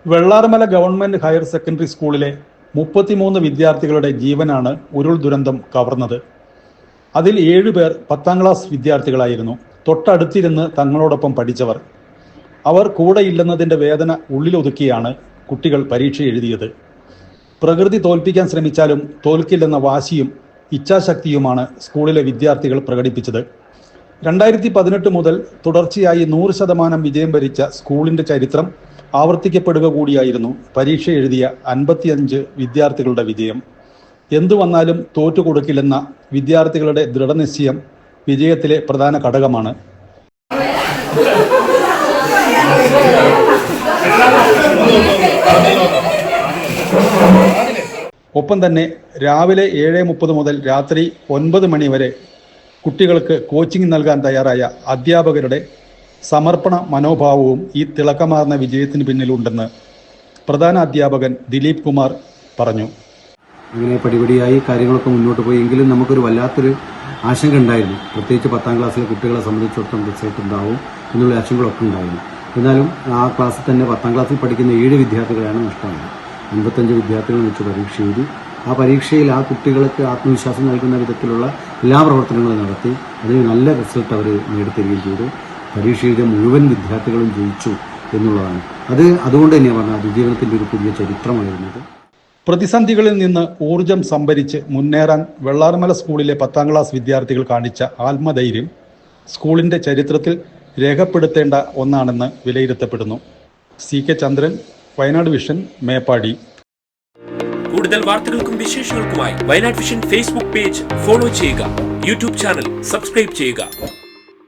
Vellarmala government higher secondary സ്കൂളിലെ 33 വിദ്യാർത്ഥികളുടെ ജീവനാണ് ഉരുൾ ദുരന്തം കവർന്നത്. അതിൽ 7 പേർ 10ാം ക്ലാസ് വിദ്യാർത്ഥികളായിരുന്നു. തൊട്ടടുത്തിരുന്ന് തങ്ങളോടൊപ്പം പഠിച്ചവർ. അവർ കൂടെയില്ലെന്നതിൻ്റെ വേദന ഉള്ളിലൊതുക്കിയാണ് കുട്ടികൾ പരീക്ഷ എഴുതിയത്. പ്രകൃതി തോൽപ്പിക്കാൻ ശ്രമിച്ചാലും തോൽക്കില്ലെന്ന വാശിയും ഇച്ഛാശക്തിയുമാണ് സ്കൂളിലെ വിദ്യാർത്ഥികൾ പ്രകടിപ്പിച്ചത്. 2018 മുതൽ തുടർച്ചയായി 100% വിജയം വരിച്ച സ്കൂളിൻ്റെ ചരിത്രം ആവർത്തിക്കപ്പെടുക കൂടിയായിരുന്നു പരീക്ഷ എഴുതിയ 55 വിദ്യാർത്ഥികളുടെ വിജയം. എന്തു വന്നാലും തോറ്റുകൊടുക്കില്ലെന്ന വിദ്യാർത്ഥികളുടെ ദൃഢനിശ്ചയം വിജയത്തിലെ പ്രധാന ഘടകമാണ്. ഒപ്പം തന്നെ രാവിലെ 7:30 മുതൽ രാത്രി 9 മണി വരെ കുട്ടികൾക്ക് കോച്ചിങ് നൽകാൻ തയ്യാറായ അധ്യാപകരുടെ സമർപ്പണ മനോഭാവവും ഈ തിളക്കമാർന്ന വിജയത്തിന് പിന്നിലുണ്ടെന്ന് പ്രധാന അധ്യാപകൻ ദിലീപ് കുമാർ പറഞ്ഞു. അങ്ങനെ പടിപടിയായി കാര്യങ്ങളൊക്കെ മുന്നോട്ട് പോയി. എങ്കിലും നമുക്കൊരു വല്ലാത്തൊരു ആശങ്ക ഉണ്ടായിരുന്നു. പ്രത്യേകിച്ച് 10ാം ക്ലാസ്സിലെ കുട്ടികളെ സംബന്ധിച്ചിടത്തോളം റിസൾട്ട് ഉണ്ടാവും എന്നുള്ള ആശങ്കകളൊക്കെ ഉണ്ടായിരുന്നു. എന്നാലും ആ ക്ലാസ്സിൽ തന്നെ 10ാം ക്ലാസ്സിൽ പഠിക്കുന്ന 7 വിദ്യാർത്ഥികളെയാണ് നഷ്ടമായത്. 55 വിദ്യാർത്ഥികൾ വെച്ച് പരീക്ഷ എഴുതി. ആ പരീക്ഷയിൽ ആ കുട്ടികൾക്ക് ആത്മവിശ്വാസം നൽകുന്ന വിധത്തിലുള്ള എല്ലാ പ്രവർത്തനങ്ങളും നടത്തി. അതിന് നല്ല റിസൾട്ട് അവർ നേടിത്തരികയും ചെയ്തു. പരീക്ഷ എഴുതിയ മുഴുവൻ വിദ്യാർത്ഥികളും ജയിച്ചു എന്നുള്ളതാണ്. അതുകൊണ്ട് തന്നെയാണ് പറഞ്ഞത് അതിജീവനത്തിൻ്റെ ഒരു പുതിയ ചരിത്രമായിരുന്നത്. പ്രതിസന്ധികളിൽ നിന്ന് ഊർജം സംഭരിച്ച് മുന്നേറാൻ വെള്ളാർമല സ്കൂളിലെ 10ാം ക്ലാസ് വിദ്യാർത്ഥികൾ കാണിച്ച ആത്മധൈര്യം സ്കൂളിൻ്റെ ചരിത്രത്തിൽ രേഖപ്പെടുത്തേണ്ട ഒന്നാണെന്ന് വിലയിരുത്തപ്പെടുന്നു. CK Chandran, Wayanad vision, Meppadi. കൂടുതൽ വാർത്തകൾക്കും വിശേഷങ്ങൾക്കുമായി Wayanad vision Facebook page follow ചെയ്യുക. യൂട്യൂബ് ചാനൽ സബ്സ്ക്രൈബ് ചെയ്യുക.